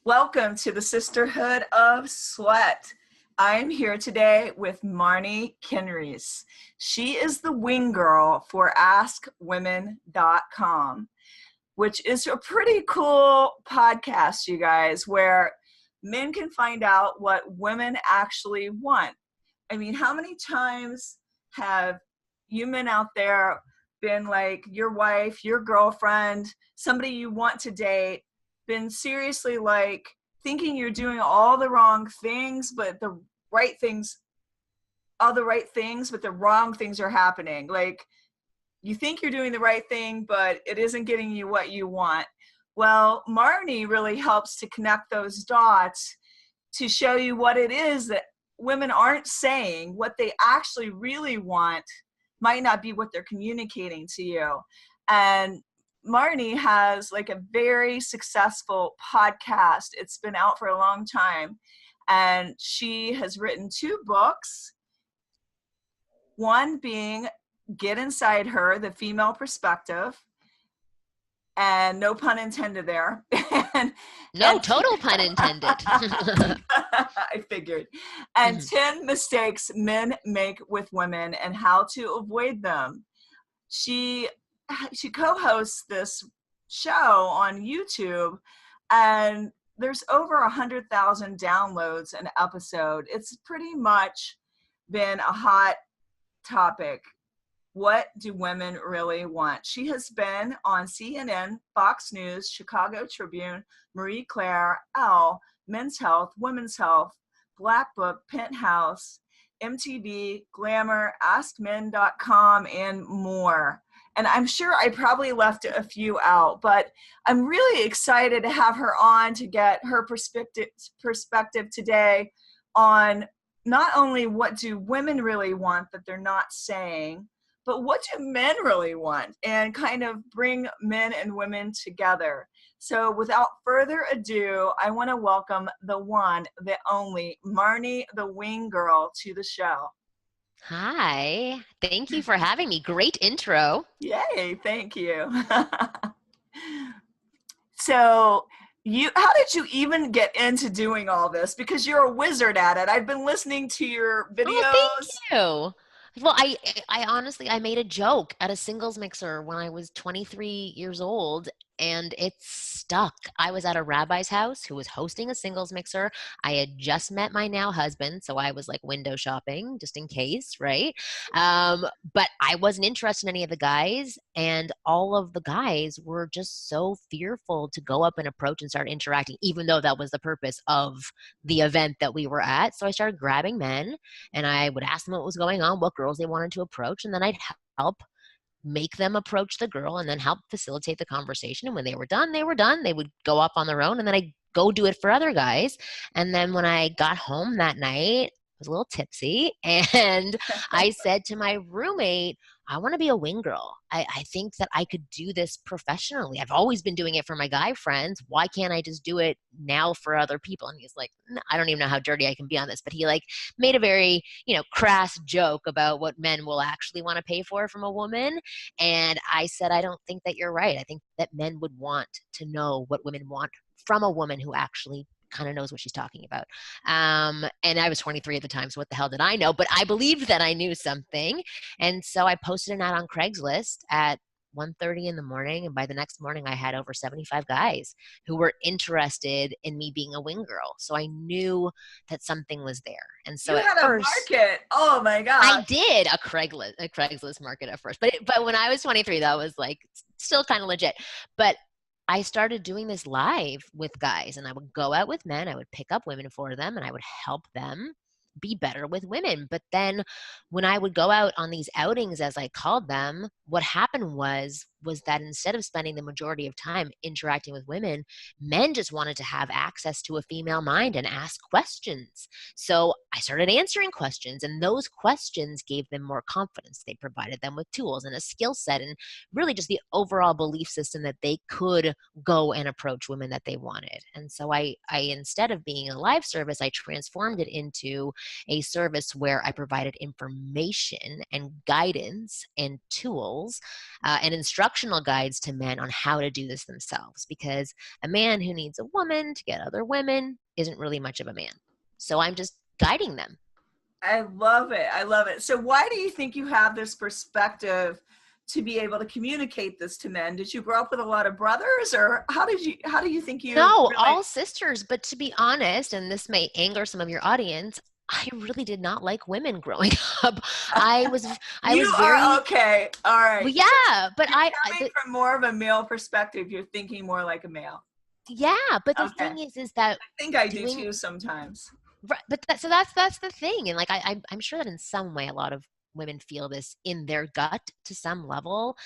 Welcome to the Sisterhood of Sweat. I'm here today with Marni Kinrys. She is the wing girl for AskWomen.com, which is a pretty cool podcast, you guys, where men can find out what women actually want. I mean, how many times have you men out there been like your wife, your girlfriend, somebody you want to date, been seriously like thinking you're doing all the wrong things, but the right things, all the right things, but the wrong things are happening. Like you think you're doing the right thing, but it isn't getting you what you want. Well, Marni really helps to connect those dots to show you what it is that women aren't saying. What they actually really want might not be what they're communicating to you. And Marni has like a very successful podcast. It's been out for a long time. And she has written 2 books. One being Get Inside Her, the Female Perspective. And no pun intended there. Total pun intended. I figured. And 10 mistakes men make with women and how to avoid them. She co-hosts this show on YouTube, and there's over 100,000 downloads an episode. It's pretty much been a hot topic. What do women really want? She has been on CNN, Fox News, Chicago Tribune, Marie Claire, Elle, Men's Health, Women's Health, Black Book, Penthouse, MTV, Glamour, AskMen.com, and more. And I'm sure I probably left a few out, but I'm really excited to have her on to get her perspective today on not only what do women really want that they're not saying, but what do men really want, and kind of bring men and women together. So without further ado, I want to welcome the one, the only, Marni the Wing Girl to the show. Hi, thank you for having me. Great intro. Yay, thank you. So how did you even get into doing all this? Because you're a wizard at it. I've been listening to your videos. Oh, thank you. Well, I honestly, I made a joke at a singles mixer when I was 23 years old, and it stuck. I was at a rabbi's house who was hosting a singles mixer. I had just met my now husband, so I was like window shopping just in case, right? But I wasn't interested in any of the guys, and all of the guys were just so fearful to go up and approach and start interacting, even though that was the purpose of the event that we were at. So I started grabbing men, and I would ask them what was going on, what girls they wanted to approach, and then I'd help make them approach the girl and then help facilitate the conversation. And when they were done, they were done. They would go up on their own, and then I'd go do it for other guys. And then when I got home that night, I was a little tipsy, and I said to my roommate, I want to be a wing girl. I think that I could do this professionally. I've always been doing it for my guy friends. Why can't I just do it now for other people? And he's like, I don't even know how dirty I can be on this. But he like made a very, crass joke about what men will actually want to pay for from a woman. And I said, I don't think that you're right. I think that men would want to know what women want from a woman who actually kind of knows what she's talking about. And I was 23 at the time, so what the hell did I know? But I believed that I knew something. And so I posted an ad on Craigslist at 1:30 in the morning. And by the next morning, I had over 75 guys who were interested in me being a wing girl. So I knew that something was there. And so you had a market. Oh my God. I did a Craigslist market at first. But when I was 23, that was like still kind of legit. But I started doing this live with guys, and I would go out with men. I would pick up women for them, and I would help them be better with women. But then when I would go out on these outings, as I called them, what happened was that instead of spending the majority of time interacting with women, men just wanted to have access to a female mind and ask questions. So I started answering questions, and those questions gave them more confidence. They provided them with tools and a skill set, and really just the overall belief system that they could go and approach women that they wanted. And so I instead of being a live service, I transformed it into a service where I provided information and guidance and tools and instruction instructional guides to men on how to do this themselves, because a man who needs a woman to get other women isn't really much of a man. So I'm just guiding them. I love it. I love it. So why do you think you have this perspective to be able to communicate this to men? Did you grow up with a lot of brothers, or how do you think you No, really? all sisters. But to be honest, and this may anger some of your audience, I really did not like women growing up. I was I You was are very okay. All right. well, yeah, but You're coming from more of a male perspective. You're thinking more like a male. yeah, but the Okay. thing is that I think I do doing too sometimes. right, but that's the thing, and like I'm sure that in some way a lot of women feel this in their gut to some level.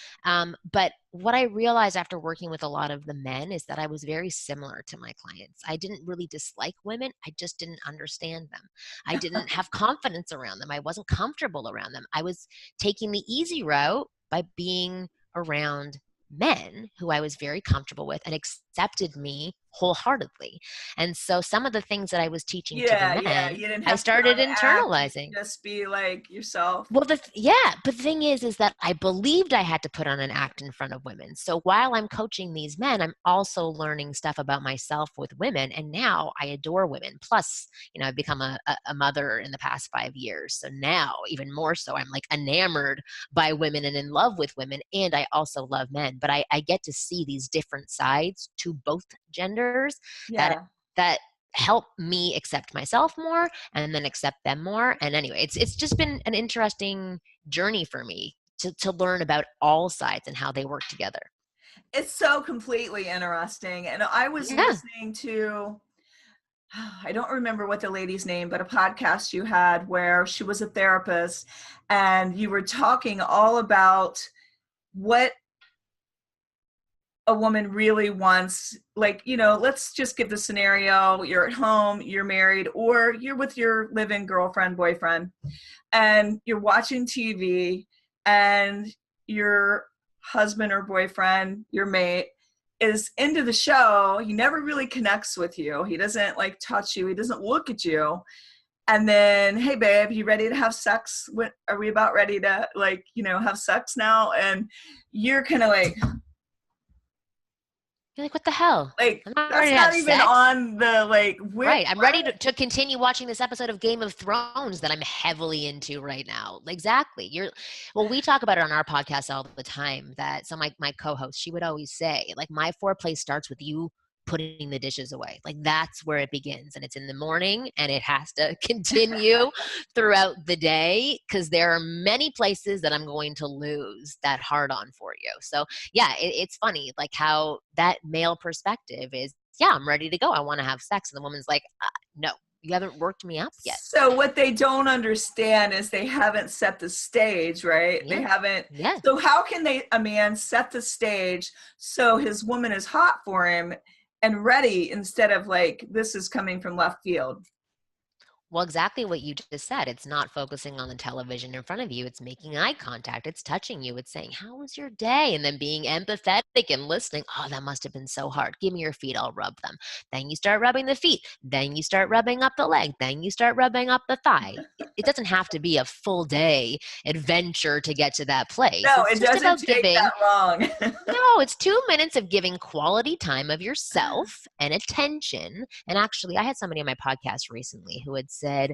But what I realized after working with a lot of the men is that I was very similar to my clients. I didn't really dislike women. I just didn't understand them. I didn't have confidence around them. I wasn't comfortable around them. I was taking the easy route by being around men who I was very comfortable with and accepted me wholeheartedly. And so some of the things that I was teaching to the Yeah. men, You didn't I have to put started on an act. You internalizing. could just be like yourself. Well, yeah, but the thing is that I believed I had to put on an act in front of women. So while I'm coaching these men, I'm also learning stuff about myself with women. And now I adore women. Plus, I've become a mother in the past 5 years. So now, even more so, I'm like enamored by women and in love with women. And I also love men. But I get to see these different sides to both genders that Yeah. that help me accept myself more and then accept them more. And anyway, it's just been an interesting journey for me to learn about all sides and how they work together. It's so completely interesting. And I was Yeah. listening to, I don't remember what the lady's name, but a podcast you had where she was a therapist and you were talking all about what a woman really wants. Like, let's just give the scenario: you're at home, you're married, or you're with your live-in girlfriend, boyfriend, and you're watching TV, and your husband or boyfriend, your mate, is into the show. He never really connects with you. He doesn't like touch you. He doesn't look at you. And then, hey babe, you ready to have sex? Are we about ready to have sex now? And you're kind of You're like, what the hell? like I'm not that's ready to not have even sex. on the Right. I'm ready to continue watching this episode of Game of Thrones that I'm heavily into right now. Exactly. Well, we talk about it on our podcast all the time that my co-host, she would always say, like, my foreplay starts with you putting the dishes away. Like, that's where it begins. And it's in the morning and it has to continue throughout the day because there are many places that I'm going to lose that hard on for you. So yeah, it's funny like how that male perspective is, yeah, I'm ready to go. I want to have sex. And the woman's like, no, you haven't worked me up yet. So what they don't understand is they haven't set the stage, right? Yeah. They haven't. Yeah. So how can a man set the stage so his woman is hot for him and ready instead of like, this is coming from left field? Well, exactly what you just said. It's not focusing on the television in front of you. It's making eye contact. It's touching you. It's saying, how was your day? And then being empathetic and listening. Oh, that must have been so hard. Give me your feet. I'll rub them. Then you start rubbing the feet. Then you start rubbing up the leg. Then you start rubbing up the thigh. It doesn't have to be a full day adventure to get to that place. No, It's it just doesn't about take giving. that long. No, it's 2 minutes of giving quality time of yourself and attention. And actually, I had somebody on my podcast recently who had said,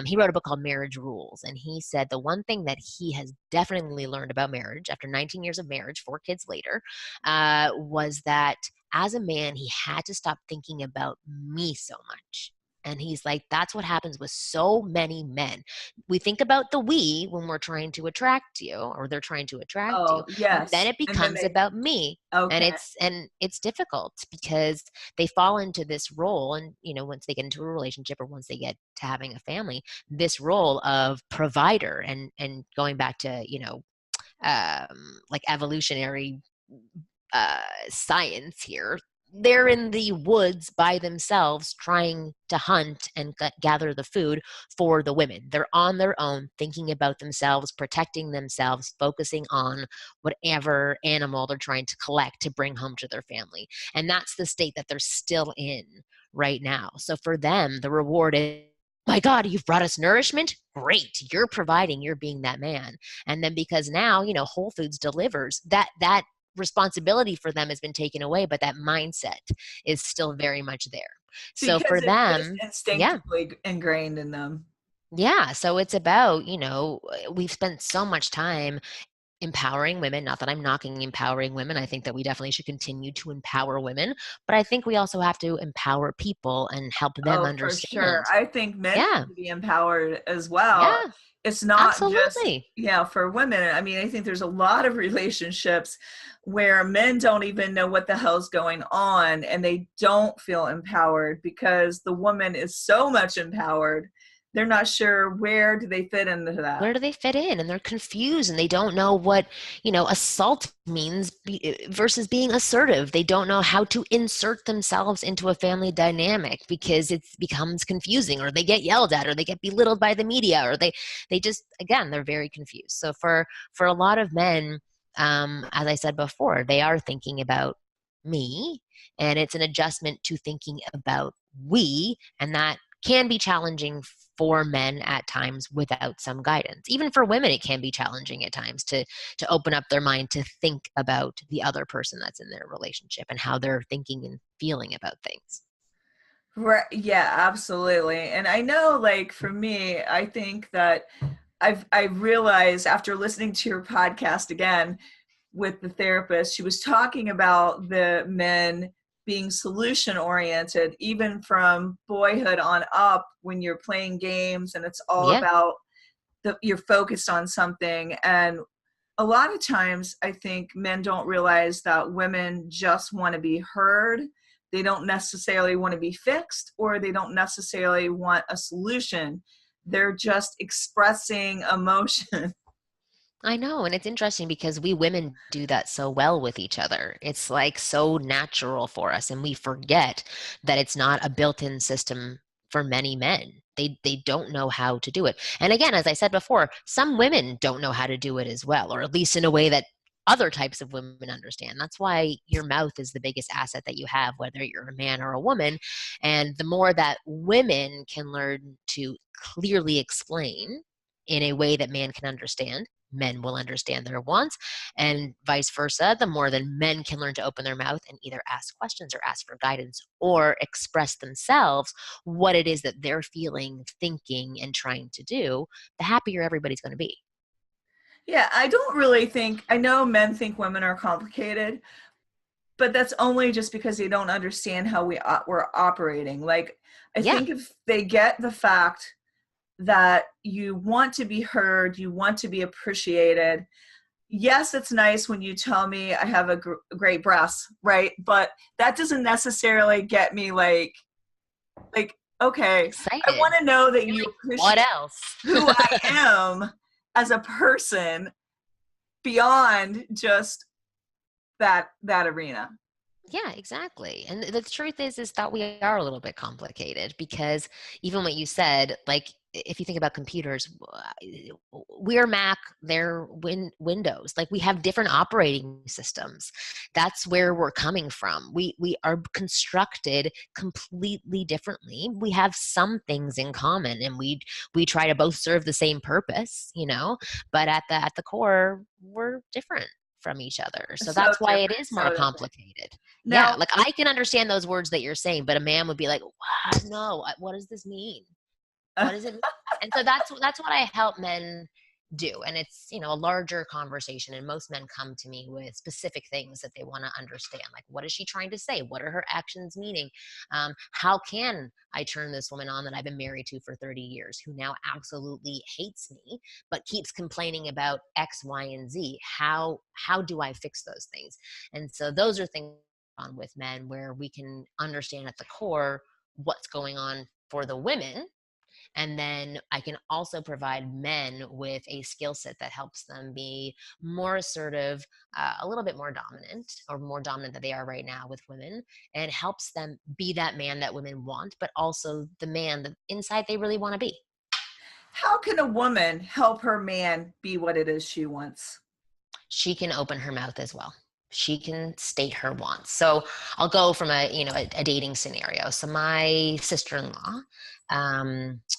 he wrote a book called Marriage Rules. And he said the one thing that he has definitely learned about marriage after 19 years of marriage, 4 kids later, was that as a man, he had to stop thinking about me so much. And he's like, that's what happens with so many men. We think about the we when we're trying to attract you or they're trying to attract you. Oh, yes. Then it And then becomes about me. And okay. it's difficult because they fall into this role. And, once they get into a relationship or once they get to having a family, this role of provider and going back to, like evolutionary science here. They're in the woods by themselves trying to hunt and gather the food for the women. They're on their own, thinking about themselves, protecting themselves, focusing on whatever animal they're trying to collect to bring home to their family. And that's the state that they're still in right now. So for them, the reward is my God, you've brought us nourishment. Great. You're providing, you're being that man. And then because now, Whole Foods delivers, that responsibility for them has been taken away, but that mindset is still very much there. So Because for it's just them, yeah. instinctively ingrained in them. Yeah. So it's about, we've spent so much time empowering women. Not that I'm knocking empowering women. I think that we definitely should continue to empower women, but I think we also have to empower people and help them Oh, for sure. understand. I think men Yeah. need to be empowered as well. Yeah. It's not just, Absolutely. for women. I mean, I think there's a lot of relationships where men don't even know what the hell's going on and they don't feel empowered because the woman is so much empowered. They're not sure where do they fit into that. Where do they fit in? And they're confused and they don't know what, assault means versus being assertive. They don't know how to insert themselves into a family dynamic because it becomes confusing, or they get yelled at, or they get belittled by the media, or they just, again, they're very confused. So for a lot of men, as I said before, they are thinking about me, and it's an adjustment to thinking about we, and that can be challenging for men at times without some guidance. Even for women, it can be challenging at times to open up their mind to think about the other person that's in their relationship and how they're thinking and feeling about things. Right. Yeah, absolutely. And I know, like, for me, I think that I realized after listening to your podcast again with the therapist, she was talking about the men being solution oriented, even from boyhood on up when you're playing games and it's all Yeah, about you're focused on something. And a lot of times I think men don't realize that women just want to be heard. They don't necessarily want to be fixed, or they don't necessarily want a solution. They're just expressing emotion. I know. And it's interesting because we women do that so well with each other. It's like so natural for us. And we forget that it's not a built in system for many men. They don't know how to do it. And again, as I said before, some women don't know how to do it as well, or at least in a way that other types of women understand. That's why your mouth is the biggest asset that you have, whether you're a man or a woman. And the more that women can learn to clearly explain in a way that man can understand, men will understand their wants, and vice versa. The more that men can learn to open their mouth and either ask questions or ask for guidance or express themselves what it is that they're feeling, thinking, and trying to do, the happier everybody's going to be. Yeah, I don't really think, I know men think women are complicated, but that's only just because they don't understand how we're operating. Like, I Yeah, think if they get the fact that you want to be heard, you want to be appreciated. Yes, it's nice when you tell me I have a great breast, right? But that doesn't necessarily get me like okay, I excited. want to know that You're you like, what appreciate else? who I am as a person beyond just that arena. Yeah, exactly. And the truth is that we are a little bit complicated because even what you said, like if you think about computers, we're Mac, they're Windows. Like we have different operating systems. That's where we're coming from. We are constructed completely differently. We have some things in common, and we try to both serve the same purpose, but at the core, we're different from each other. So So that's why it different, is so more different. complicated. Yeah, Now, like I can understand those words that you're saying, but a man would be like, "Wow, no, what does this mean? What does it mean?" And so that's what I help men do. And it's, a larger conversation. And most men come to me with specific things that they want to understand. Like, what is she trying to say? What are her actions meaning? How can I turn this woman on that I've been married to for 30 years, who now absolutely hates me, but keeps complaining about X, Y, and Z? How do I fix those things? And so those are things on with men where we can understand at the core what's going on for the women, and then I can also provide men with a skill set that helps them be more assertive, a little bit more dominant, or more dominant than they are right now with women, and helps them be that man that women want, but also the man that inside they really want to be. how can a woman help her man be what it is she wants? She can open her mouth as well. she can state her wants. So I'll go from a dating scenario. So my sister-in-law,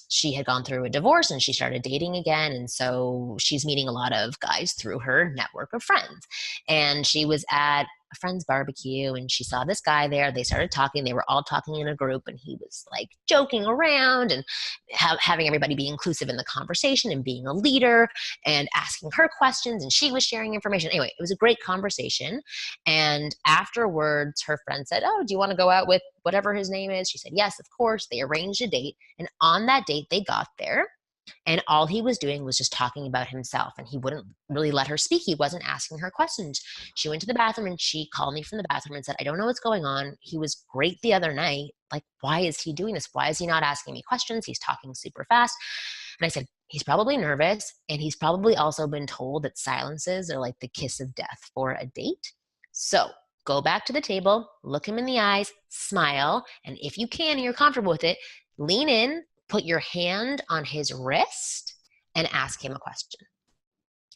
she had gone through a divorce and she started dating again. And so she's meeting a lot of guys through her network of friends. And she was at a friend's barbecue and she saw this guy there. They started talking. They were all talking in a group and he was like joking around and having everybody be inclusive in the conversation and being a leader and asking her questions, and she was sharing information. Anyway, it was a great conversation. And afterwards, her friend said, "Oh, do you want to go out with whatever his name is?" She said, "Yes, of course." They arranged a date. And on that date, they got there. And all he was doing was just talking about himself. And he wouldn't really let her speak. He wasn't asking her questions. She went to the bathroom and she called me from the bathroom and said, "I don't know what's going on. He was great the other night. Like, why is he doing this? Why is he not asking me questions? He's talking super fast." And I said, "He's probably nervous. And he's probably also been told that silences are like the kiss of death for a date. So go back to the table, look him in the eyes, smile. And if you can and you're comfortable with it, lean in, put your hand on his wrist and ask him a question."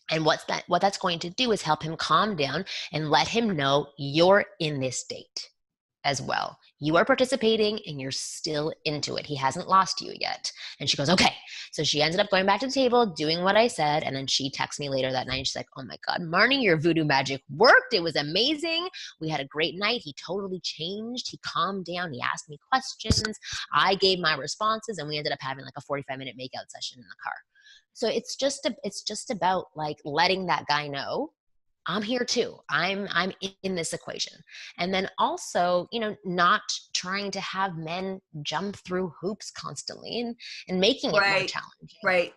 And what that's going to do is help him calm down and let him know you're in this date as well. You are participating and you're still into it. He hasn't lost you yet. And she goes, "Okay." So she ended up going back to the table, doing what I said. And then she texts me later that night. And she's like, "Oh my God, Marni, your voodoo magic worked. It was amazing. We had a great night. He totally changed. He calmed down. He asked me questions. I gave my responses and we ended up having like a 45-minute makeout session in the car." So it's just about like letting that guy know I'm here too. I'm in this equation. And then also, not trying to have men jump through hoops constantly and making it more Right, challenging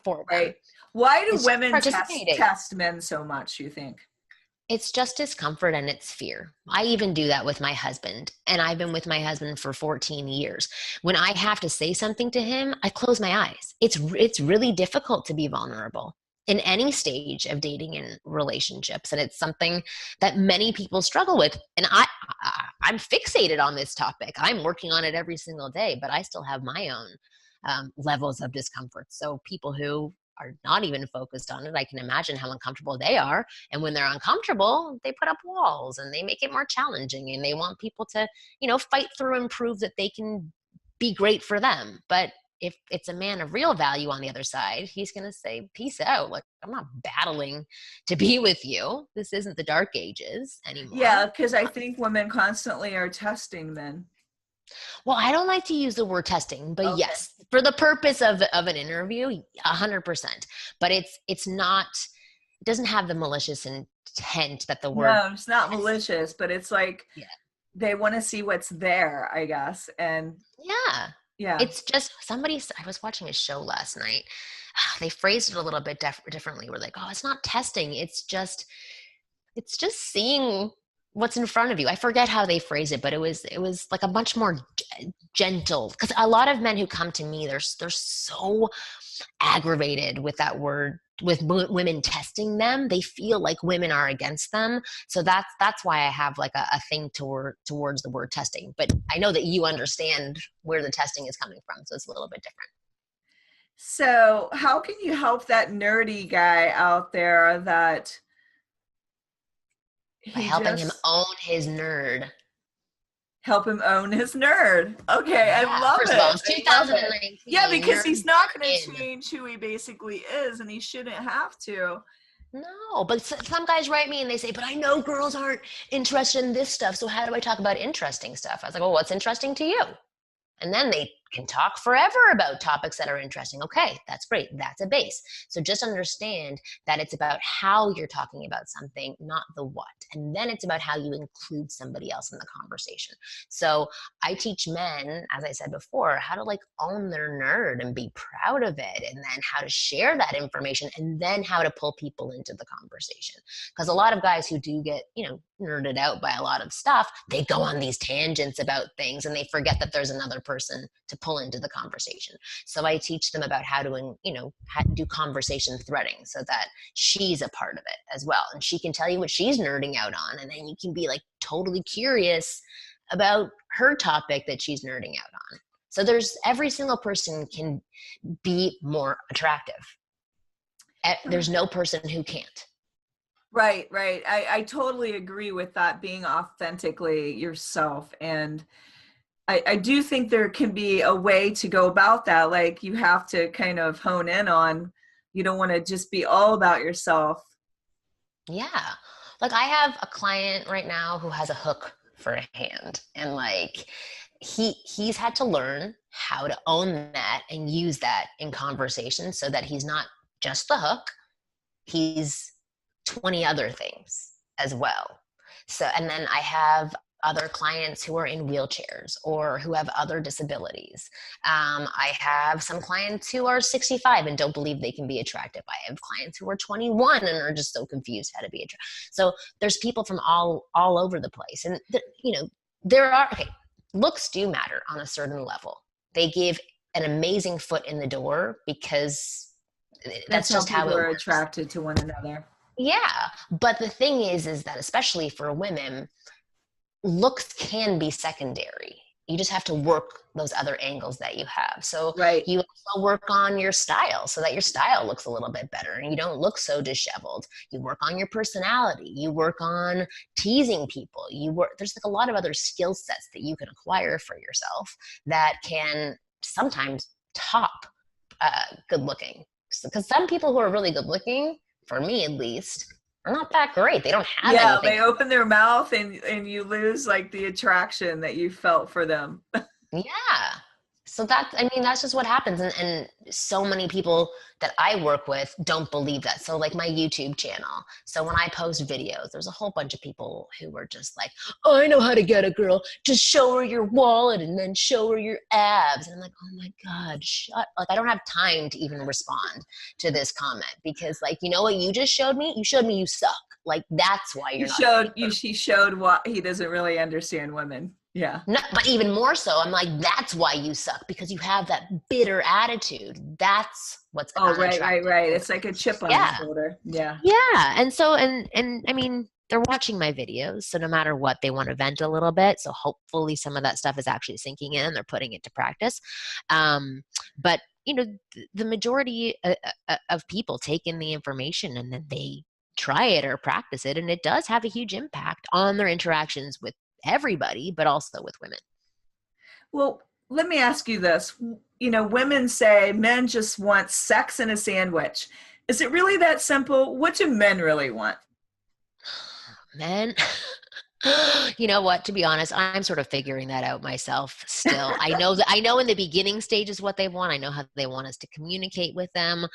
for them. right. Why do It's just women participating. test men so much, you think? It's just discomfort and it's fear. I even do that with my husband, and I've been with my husband for 14 years. When I have to say something to him, I close my eyes. It's really difficult to be vulnerable in any stage of dating and relationships, and it's something that many people struggle with. And I'm fixated on this topic. I'm working on it every single day, but I still have my own levels of discomfort. So people who are not even focused on it, I can imagine how uncomfortable they are. And when they're uncomfortable, they put up walls and they make it more challenging and they want people to, fight through and prove that they can be great for them. But if it's a man of real value on the other side, he's going to say, "Peace out. Like, I'm not battling to be with you. This isn't the dark ages anymore." Yeah, because I think women constantly are testing men. Well, I don't like to use the word testing, but Okay. yes, for the purpose of an interview, 100%. But it's not, it doesn't have the malicious intent that the word. No, it's not malicious, but it's like Yeah. they want to see what's there, I guess. And Yeah. yeah. It's just I was watching a show last night. They phrased it a little bit differently. We're like, "Oh, it's not testing. It's just seeing what's in front of you." I forget how they phrase it, but it was like a much more gentle, because a lot of men who come to me, they're so aggravated with that word, with women testing them. They feel like women are against them. So that's why I have like a thing towards the word testing. But I know that you understand where the testing is coming from, so it's a little bit different. So how can you help that nerdy guy out there that By he helping him just own his nerd. help him own his nerd? Okay, I Yeah. love First of all, it. it's I love it. 2019. Yeah, because he's Nerds not are going to in. change who he basically is, and he shouldn't have to. No, but some guys write me and they say, "But I know girls aren't interested in this stuff, so how do I talk about interesting stuff?" I was like, "Well, what's interesting to you?" And then they can talk forever about topics that are interesting. Okay, that's great. That's a base. So just understand that it's about how you're talking about something, not the what. And then it's about how you include somebody else in the conversation. So I teach men, as I said before, how to like own their nerd and be proud of it, and then how to share that information, and then how to pull people into the conversation. Because a lot of guys who do get, nerded out by a lot of stuff, they go on these tangents about things and they forget that there's another person to pull into the conversation. So I teach them about how to, how to do conversation threading so that she's a part of it as well. And she can tell you what she's nerding out on. And then you can be like totally curious about her topic that she's nerding out on. So every single person can be more attractive. There's no person who can't. Right, right. I totally agree with that, being authentically yourself. And I do think there can be a way to go about that. Like you have to kind of hone in on, you don't want to just be all about yourself. Yeah. Like I have a client right now who has a hook for a hand, and like he's had to learn how to own that and use that in conversation so that he's not just the hook, he's 20 other things as well. So, and then I have other clients who are in wheelchairs or who have other disabilities. I have some clients who are 65 and don't believe they can be attractive. I have clients who are 21 and are just so confused how to be attractive. So there's people from all over the place, and you know, there are, okay, looks do matter on a certain level. They give an amazing foot in the door because That's that's how just how people it are works. attracted to one another. Yeah, but the thing is that especially for women, looks can be secondary. You just have to work those other angles that you have. So Right. you also work on your style so that your style looks a little bit better and you don't look so disheveled. You work on your personality. You work on teasing people. There's like a lot of other skill sets that you can acquire for yourself that can sometimes top good looking. Because some people who are really good looking, for me at least, are not that great. They don't have Yeah, anything. they open their mouth and you lose like the attraction that you felt for them. Yeah. So that's, I mean, that's just what happens. And so many people that I work with don't believe that. So, like my YouTube channel. So, when I post videos, there's a whole bunch of people who are just like, oh, I know how to get a girl. Just show her your wallet and then show her your abs. And I'm like, oh my God, shut. Like, I don't have time to even respond to this comment because, like, you know what you just showed me? You showed me you suck. Like, that's why you're not getting her. He showed what he doesn't really understand women. Yeah. No, but even more so, I'm like, that's why you suck because you have that bitter attitude. That's what's Oh, right, right, unattractive right. to It's like a women. chip on your Yeah, shoulder. Yeah. yeah. And so, and I mean, they're watching my videos, so no matter what, they want to vent a little bit. So hopefully, some of that stuff is actually sinking in. They're putting it to practice. But you know, the majority of people take in the information and then they try it or practice it, and it does have a huge impact on their interactions with everybody, but also with women. Well, let me ask you this. You know, women say men just want sex and a sandwich. Is it really that simple? What do men really want? Men, you know what? To be honest, I'm sort of figuring that out myself still. I know in the beginning stages what they want. I know how they want us to communicate with them.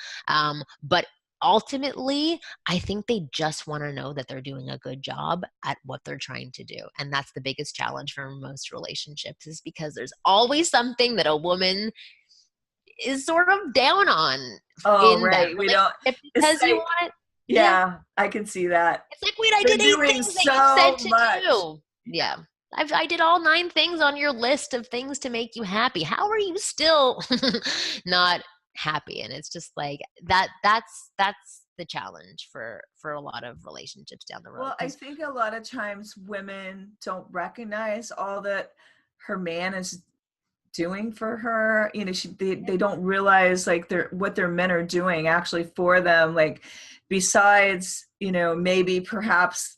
But ultimately, I think they just want to know that they're doing a good job at what they're trying to do. And that's the biggest challenge for most relationships is because there's always something that a woman is sort of down on Oh, in that right. We don't, relationship it's because you like, want it. Yeah. yeah, I can see that. It's like, wait, I They're did 8 doing things that you said so to much. do. Yeah. Yeah. I did all 9 things on your list of things to make you happy. How are you still not happy? And it's just like that's the challenge for a lot of relationships down the road. Well, I Because think a lot of times women don't recognize all that her man is doing for her. You know, they don't realize like what their men are doing actually for them. Like besides, you know, maybe perhaps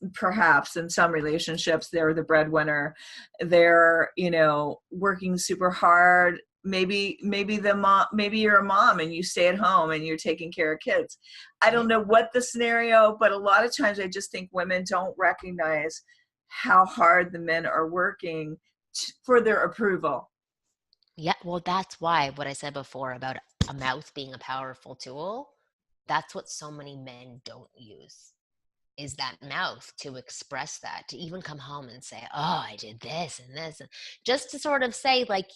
in some relationships they're the breadwinner. They're, you know, working super hard. Maybe the mom, maybe you're a mom and you stay at home and you're taking care of kids. I don't right. know what the scenario, but a lot of times I just think women don't recognize how hard the men are working for their approval. Yeah, well, that's why what I said before about a mouth being a powerful tool, that's what so many men don't use. Is that mouth to express that, to even come home and say, oh, I did this and this, and just to sort of say, like,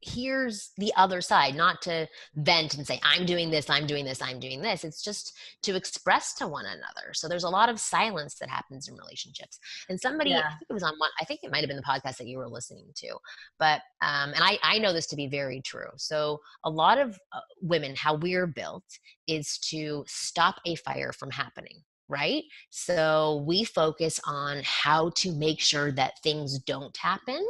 here's the other side, not to vent and say, I'm doing this, I'm doing this, I'm doing this. It's just to express to one another. So there's a lot of silence that happens in relationships. And somebody, I Yeah. think it was on one, I think it might have been the podcast that you were listening to, but, and I know this to be very true. So a lot of women, how we're built is to stop a fire from happening. Right. So we focus on how to make sure that things don't happen,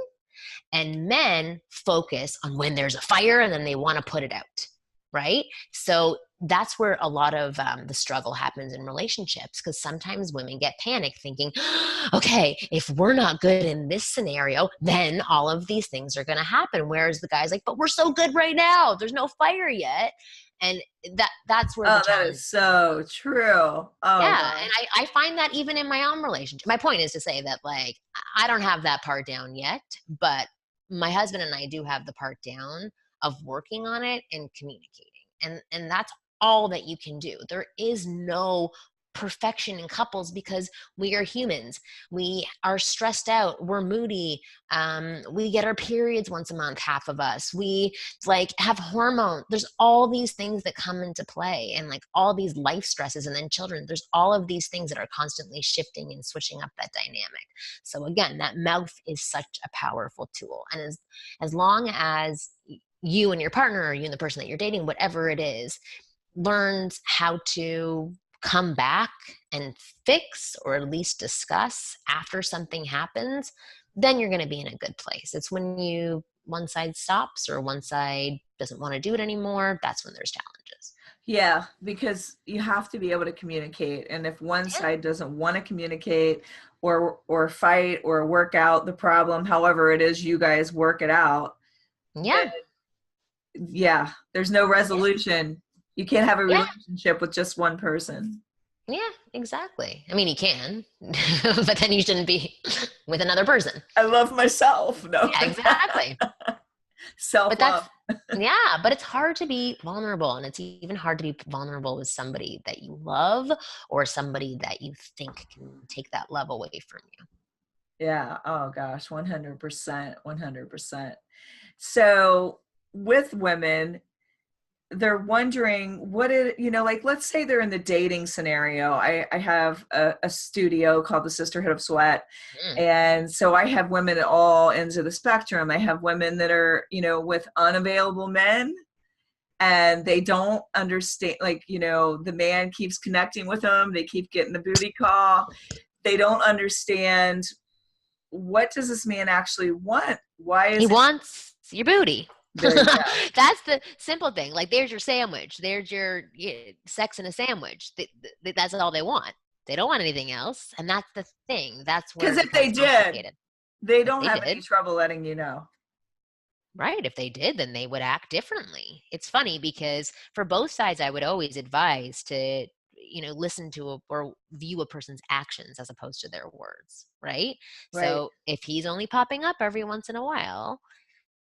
and men focus on when there's a fire and then they want to put it out. Right. So that's where a lot of the struggle happens in relationships, because sometimes women get panicked thinking, okay, if we're not good in this scenario, then all of these things are going to happen. Whereas the guy's like, but we're so good right now. There's no fire yet. And that's where the Oh, that challenge. is so true. Oh Yeah. gosh. And I find that even in my own relationship. My point is to say that, like, I don't have that part down yet, but my husband and I do have the part down of working on it and communicating. And that's all that you can do. There is no perfection in couples, because we are humans. We are stressed out. We're moody. We get our periods once a month, half of us. We like have hormone. There's all these things that come into play, and like all these life stresses, and then children. There's all of these things that are constantly shifting and switching up that dynamic. So again, that mouth is such a powerful tool. And as long as you and your partner, or you and the person that you're dating, whatever it is, learns how to come back and fix, or at least discuss after something happens, then you're going to be in a good place. It's when one side stops, or one side doesn't want to do it anymore, that's when there's challenges. Yeah, because you have to be able to communicate. And if one Yeah. side doesn't want to communicate or fight or work out the problem, however it is you guys work it out, then Yeah. yeah, there's no Yeah. resolution. You can't have a Yeah. relationship with just one person. Yeah, exactly. I mean, you can, but then you shouldn't be with another person. I love myself. No. Yeah, exactly. But Self-love. yeah, but it's hard to be vulnerable. And it's even hard to be vulnerable with somebody that you love, or somebody that you think can take that love away from you. Yeah. Oh gosh, 100%, 100%. So with women, they're wondering like, let's say they're in the dating scenario. I have a studio called the Sisterhood of Sweat. Mm. And so I have women at all ends of the spectrum. I have women that are, with unavailable men, and they don't understand, like, the man keeps connecting with them. They keep getting the booty call. They don't understand, what does this man actually want? Why He is it? wants your booty. There you go. That's the simple thing. Like, there's your sandwich. There's your sex in a sandwich. That's all they want. They don't want anything else. And that's the thing. That's where Because it if they becomes did, complicated. they If don't they have any did, trouble letting you know. right. If they did, then they would act differently. It's funny because for both sides, I would always advise to, listen to or view a person's actions as opposed to their words, right? Right. So if he's only popping up every once in a while,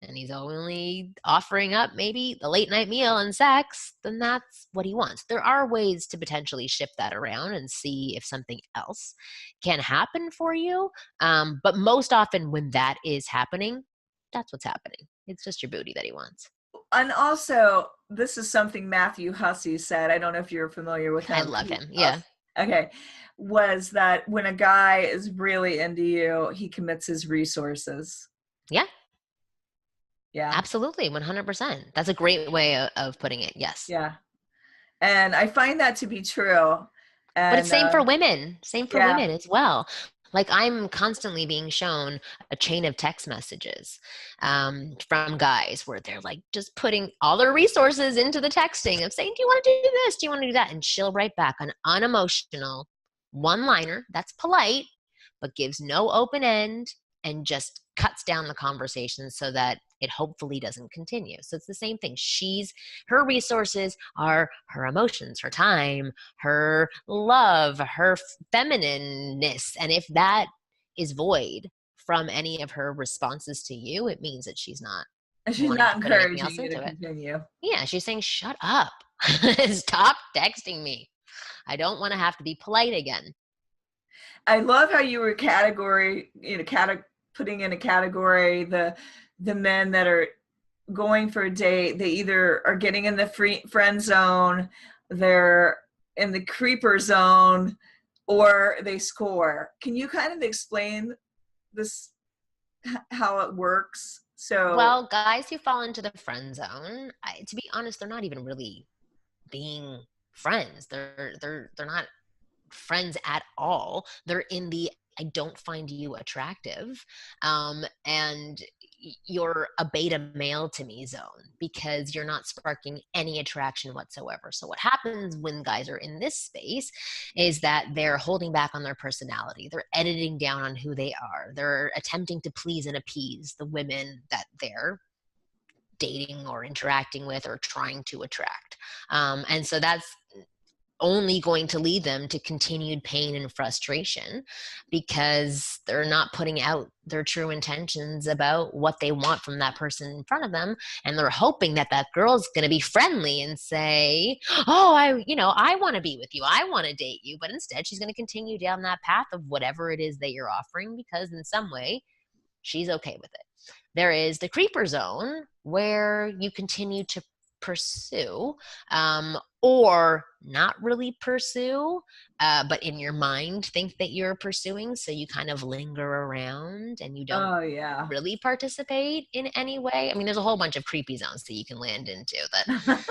and he's only offering up maybe the late night meal and sex, then that's what he wants. There are ways to potentially shift that around and see if something else can happen for you. But most often, when that is happening, that's what's happening. It's just your booty that he wants. And also, this is something Matthew Hussey said. I don't know if you're familiar with I him. love him. Yeah. Okay. Was that when a guy is really into you, he commits his resources. Yeah. Yeah. Absolutely. 100%. That's a great way of putting it. Yes. Yeah. And I find that to be true. But it's And same for women. Same for yeah, women as well. Like, I'm constantly being shown a chain of text messages from guys where they're like just putting all their resources into the texting of saying, do you want to do this? Do you want to do that? And she'll write back an unemotional one-liner that's polite, but gives no open end, and just cuts down the conversation so that it hopefully doesn't continue. So it's the same thing. Her resources are her emotions, her time, her love, her feminineness. And if that is void from any of her responses to you, it means that she's not she's wanting not to put anything encouraging else you to into it. continue. Yeah, she's saying, shut up. Stop texting me. I don't want to have to be polite again. I love how you were putting in a category the men that are going for a date. They either are getting in the friend zone, they're in the creeper zone, or they score. Can you kind of explain this, how it works? So Well, guys who fall into the friend zone, to be honest, they're not even really being friends. They're not friends at all. They're in the I don't find you attractive. And you're a beta male to me zone because you're not sparking any attraction whatsoever. So what happens when guys are in this space is that they're holding back on their personality. They're editing down on who they are. They're attempting to please and appease the women that they're dating or interacting with or trying to attract. And so that's only going to lead them to continued pain and frustration because they're not putting out their true intentions about what they want from that person in front of them. And they're hoping that that girl's going to be friendly and say, oh, I want to be with you. I want to date you. But instead, she's going to continue down that path of whatever it is that you're offering because in some way, she's okay with it. There is the creeper zone where you continue to pursue or not really pursue, but in your mind think that you're pursuing. So you kind of linger around and you don't really participate in any way. I mean, there's a whole bunch of creepy zones that you can land into that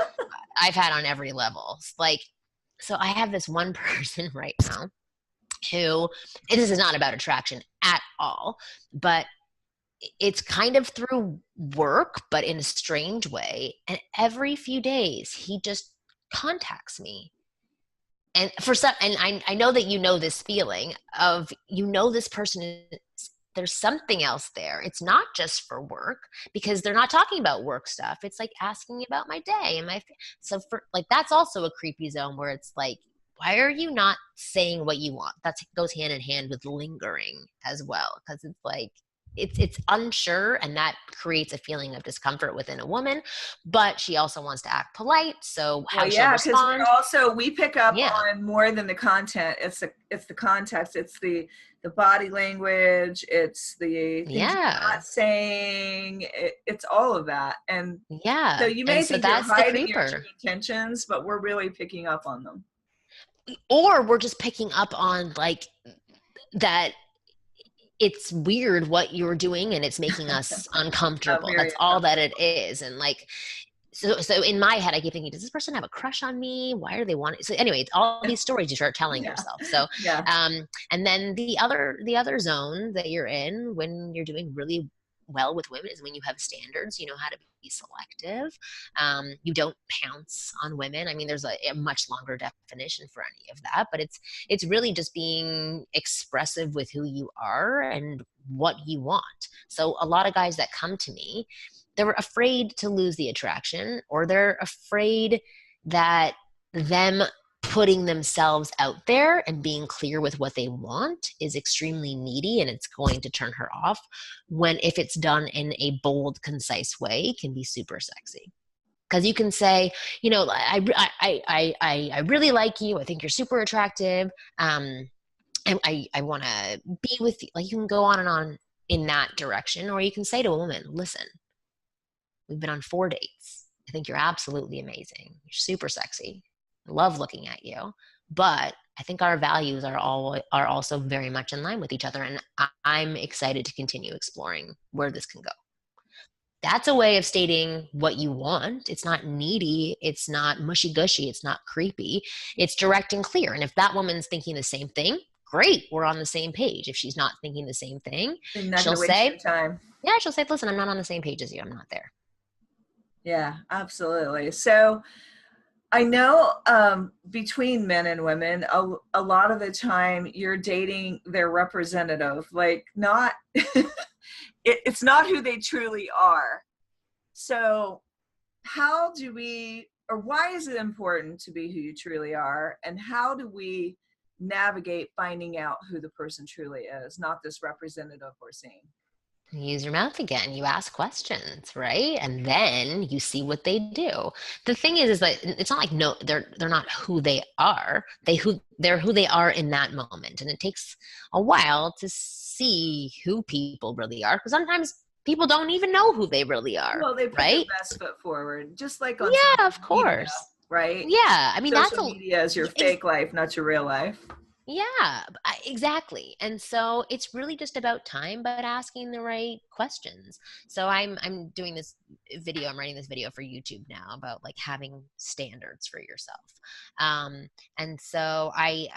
I've had on every level. Like, so I have this one person right now who, this is not about attraction at all, but it's kind of through work, but in a strange way. And every few days, he just contacts me. And for some, and I know that you know this feeling of, this person is, there's something else there. It's not just for work because they're not talking about work stuff. It's like asking me about my day and so for like, that's also a creepy zone where it's like, why are you not saying what you want? That goes hand in hand with lingering as well. Cause it's like, it's unsure, and that creates a feeling of discomfort within a woman, but she also wants to act polite. So how she'll respond. Because we pick up on more than the content. It's the context. It's the body language. It's the things you're not saying. It's all of that. And so you may think you're hiding your true intentions, but we're really picking up on them. Or we're just picking up on like that. It's weird what you're doing and it's making us uncomfortable. That's all that it is. And like, so in my head, I keep thinking, does this person have a crush on me? Why do they want it? So anyway, it's all these stories you start telling yourself. So, and then the other zone that you're in when you're doing really well with women is when you have standards, you know how to be selective. You don't pounce on women. I mean, there's a much longer definition for any of that, but it's really just being expressive with who you are and what you want. So a lot of guys that come to me, they're afraid to lose the attraction, or they're afraid that them putting themselves out there and being clear with what they want is extremely needy and it's going to turn her off, when if it's done in a bold, concise way, can be super sexy. Because you can say, I really like you. I think you're super attractive. I want to be with you. Like, you can go on and on in that direction. Or you can say to a woman, listen, we've been on 4 dates. I think you're absolutely amazing. You're super sexy. I love looking at you. But I think our values are also very much in line with each other. And I'm excited to continue exploring where this can go. That's a way of stating what you want. It's not needy. It's not mushy-gushy. It's not creepy. It's direct and clear. And if that woman's thinking the same thing, great, we're on the same page. If she's not thinking the same thing, she'll say, listen, I'm not on the same page as you. I'm not there. Yeah, absolutely. So I know between men and women, a lot of the time you're dating their representative, like not, it's not who they truly are. So how do we, or why is it important to be who you truly are? And how do we navigate finding out who the person truly is, not this representative we're seeing? Use your mouth again. You ask questions, right? And then you see what they do. The thing is that it's not like, no, they're not who they are. They're who they are in that moment. And it takes a while to see who people really are, because sometimes people don't even know who they really are. Well, they put their best foot forward, just like on of course. Media, right? Yeah. I mean, social media is your fake life, not your real life. Yeah, exactly. And so it's really just about time, but asking the right questions. So I'm doing this video, I'm writing this video for YouTube now about like having standards for yourself. Um, and so I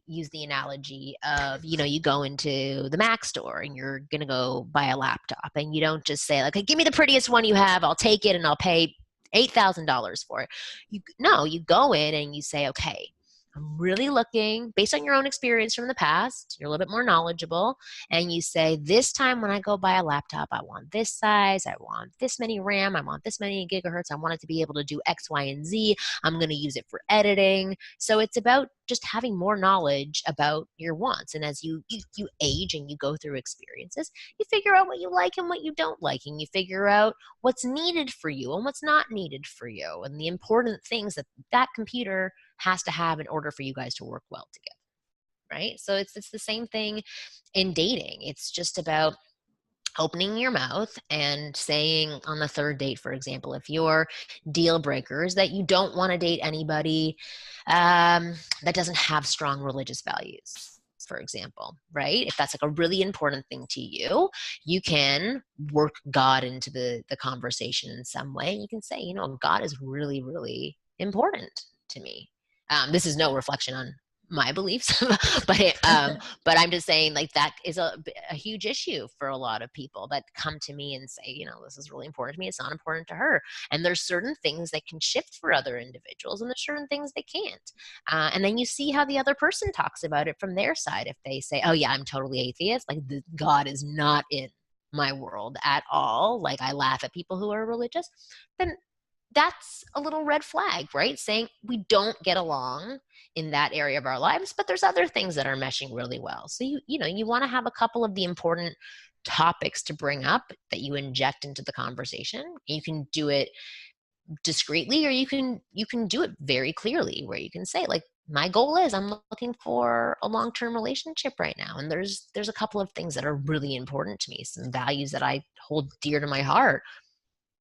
use the analogy of, you know, you go into the Mac store and you're gonna go buy a laptop, and you don't just say like, hey, give me the prettiest one you have, I'll take it and I'll pay $8,000 for it. You go in and you say, okay, I'm really looking based on your own experience from the past. You're a little bit more knowledgeable. And you say, this time when I go buy a laptop, I want this size. I want this many RAM. I want this many gigahertz. I want it to be able to do X, Y, and Z. I'm going to use it for editing. So it's about just having more knowledge about your wants. And as you age and you go through experiences, you figure out what you like and what you don't like. And you figure out what's needed for you and what's not needed for you. And the important things that computer has to have in order for you guys to work well together, right? So it's the same thing in dating. It's just about opening your mouth and saying on the third date, for example, if your deal breaker is that you don't want to date anybody that doesn't have strong religious values, for example, right? If that's like a really important thing to you, you can work God into the conversation in some way. You can say, you know, God is really, really important to me. This is no reflection on my beliefs, but I'm just saying like that is a huge issue for a lot of people that come to me and say, you know, this is really important to me. It's not important to her. And there's certain things that can shift for other individuals, and there's certain things they can't. And then you see how the other person talks about it from their side. If they say, oh yeah, I'm totally atheist, like God is not in my world at all, like I laugh at people who are religious, then that's a little red flag, right? Saying we don't get along in that area of our lives, but there's other things that are meshing really well. So you want to have a couple of the important topics to bring up that you inject into the conversation. You can do it discreetly, or you can do it very clearly, where you can say like, my goal is I'm looking for a long-term relationship right now, and there's a couple of things that are really important to me, some values that I hold dear to my heart.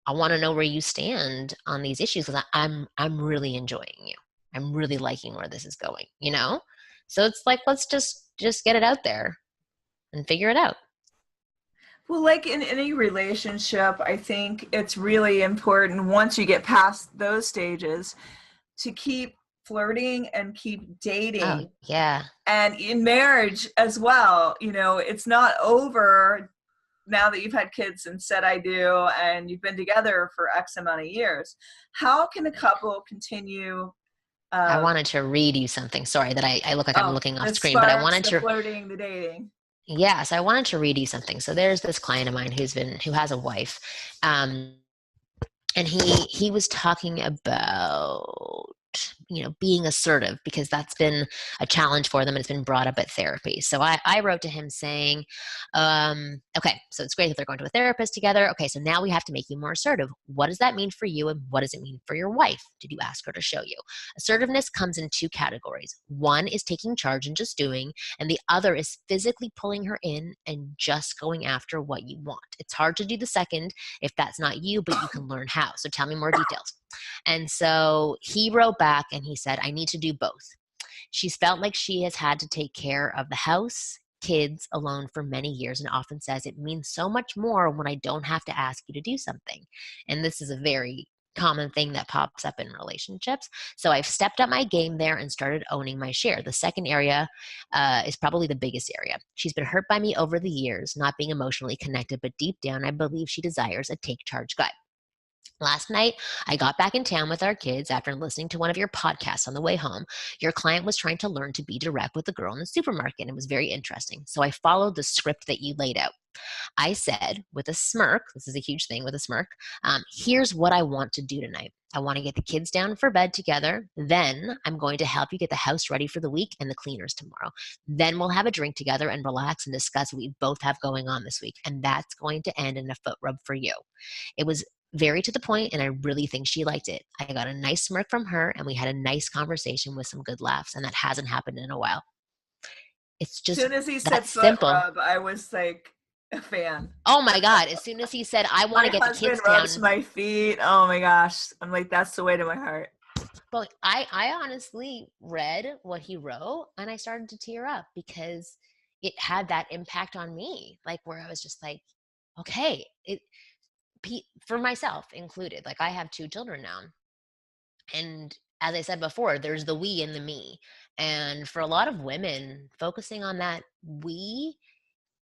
I want to know where you stand on these issues, because I'm really enjoying you. I'm really liking where this is going, you know? So it's like, let's just get it out there and figure it out. Well, like in any relationship, I think it's really important once you get past those stages to keep flirting and keep Oh, dating. yeah. And in marriage as well, you know, it's not over now that you've had kids and said I do and you've been together for X amount of years. How can a couple continue? I wanted to read you something. Sorry that I look like I'm looking off The screen, but I sparks, wanted the to, flirting, the dating. yeah, so I wanted to read you something. So there's this client of mine who has a wife. And he was talking about, you know, being assertive, because that's been a challenge for them, and it's been brought up at therapy. So I wrote to him saying, okay, so it's great that they're going to a therapist together. Okay, so now we have to make you more assertive. What does that mean for you, and what does it mean for your wife? Did you ask her to show you? Assertiveness comes in two categories. One is taking charge and just doing, and the other is physically pulling her in and just going after what you want. It's hard to do the second if that's not you, but you can learn how. So tell me more details. And so he wrote back and he said, I need to do both. She's felt like she has had to take care of the house, kids alone for many years, and often says it means so much more when I don't have to ask you to do something. And this is a very common thing that pops up in relationships. So I've stepped up my game there and started owning my share. The second area is probably the biggest area. She's been hurt by me over the years, not being emotionally connected, but deep down, I believe she desires a take charge guy. Last night, I got back in town with our kids after listening to one of your podcasts on the way home. Your client was trying to learn to be direct with the girl in the supermarket, and it was very interesting. So I followed the script that you laid out. I said with a smirk, this is a huge thing with a smirk, here's what I want to do tonight. I want to get the kids down for bed together. Then I'm going to help you get the house ready for the week and the cleaners tomorrow. Then we'll have a drink together and relax and discuss what we both have going on this week. And that's going to end in a foot rub for you. It was very to the point, and I really think she liked it. I got a nice smirk from her, and we had a nice conversation with some good laughs, and that hasn't happened in a while. It's As just soon as he that said foot simple. rub, I was like a fan. Oh my God. As soon as he said, I want My to get the husband kids rubs down. my feet. Oh my gosh. I'm like, that's the way to my heart. But I honestly read what he wrote and I started to tear up because it had that impact on me. Like where I was just like, okay, for myself included, like I have 2 children now. And as I said before, there's the we and the me. And for a lot of women, focusing on that we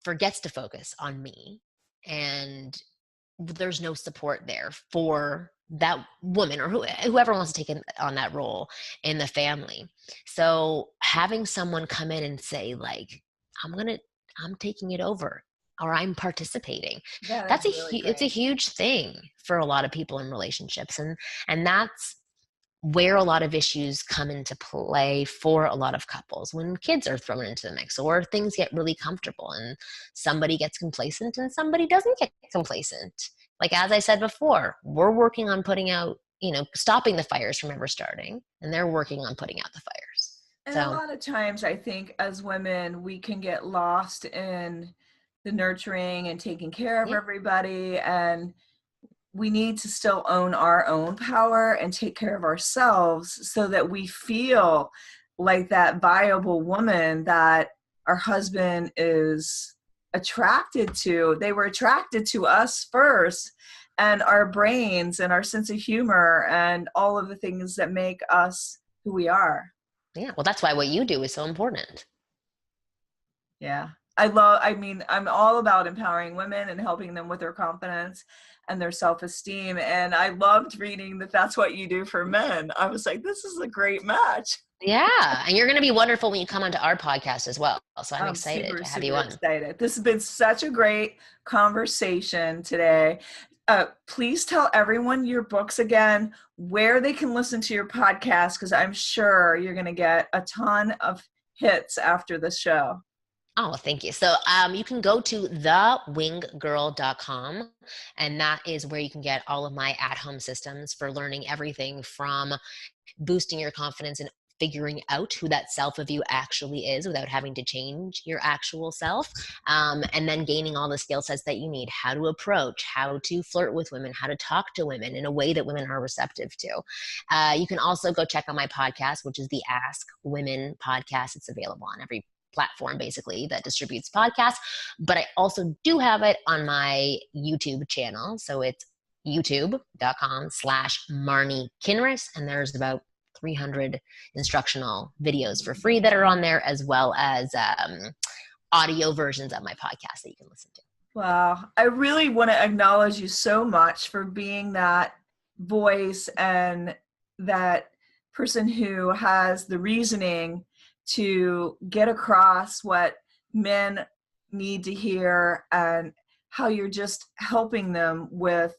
forgets to focus on me. And there's no support there for that woman or whoever wants to take on that role in the family. So having someone come in and say like, I'm taking it over or I'm participating. That is really It's a great. huge thing for a lot of people in relationships. And that's where a lot of issues come into play for a lot of couples when kids are thrown into the mix or things get really comfortable and somebody gets complacent and somebody doesn't get complacent. Like, as I said before, we're working on putting out, stopping the fires from ever starting, and they're working on putting out the fires. And a So, lot of times I think as women, we can get lost in the nurturing and taking care of yeah, everybody. And we need to still own our own power and take care of ourselves so that we feel like that viable woman that our husband is attracted to. They were attracted to us first, and our brains and our sense of humor and all of the things that make us who we are. yeah. Well, that's why what you do is so important. Yeah. I'm all about empowering women and helping them with their confidence and their self-esteem. And I loved reading that that's what you do for men. I was like, this is a great match. Yeah. And you're going to be wonderful when you come onto our podcast as well. So I'm I'm excited super, to have you super on. excited. This has been such a great conversation today. Please tell everyone your books again, where they can listen to your podcast, because I'm sure you're going to get a ton of hits after the show. Oh, thank you. So you can go to thewinggirl.com, and that is where you can get all of my at-home systems for learning everything from boosting your confidence and figuring out who that self of you actually is without having to change your actual self, and then gaining all the skill sets that you need, how to approach, how to flirt with women, how to talk to women in a way that women are receptive to. You can also go check out my podcast, which is the Ask Women podcast. It's available on every platform basically that distributes podcasts, but I also do have it on my YouTube channel. So it's youtube.com/Marni Kinrys, and there's about 300 instructional videos for free that are on there, as well as audio versions of my podcast that you can listen to. Wow. I really want to acknowledge you so much for being that voice and that person who has the reasoning to get across what men need to hear and how you're just helping them with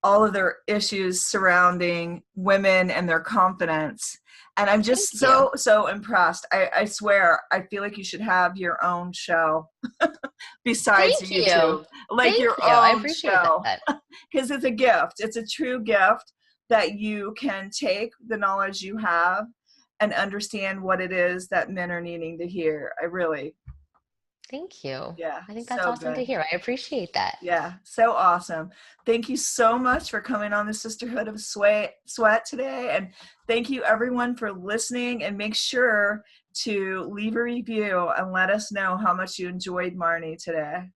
all of their issues surrounding women and their confidence. And I'm just so impressed. I swear, I feel like you should have your own show besides Thank you. YouTube, like Thank your you. I own appreciate show, that. because it's a gift. It's a true gift that you can take the knowledge you have and understand what it is that men are needing to hear. Thank you. Yeah, I think that's so awesome to good. hear. I appreciate that. Yeah, so awesome. Thank you so much for coming on the Sisterhood of Sweat today. And thank you everyone for listening, and make sure to leave a review and let us know how much you enjoyed Marni today.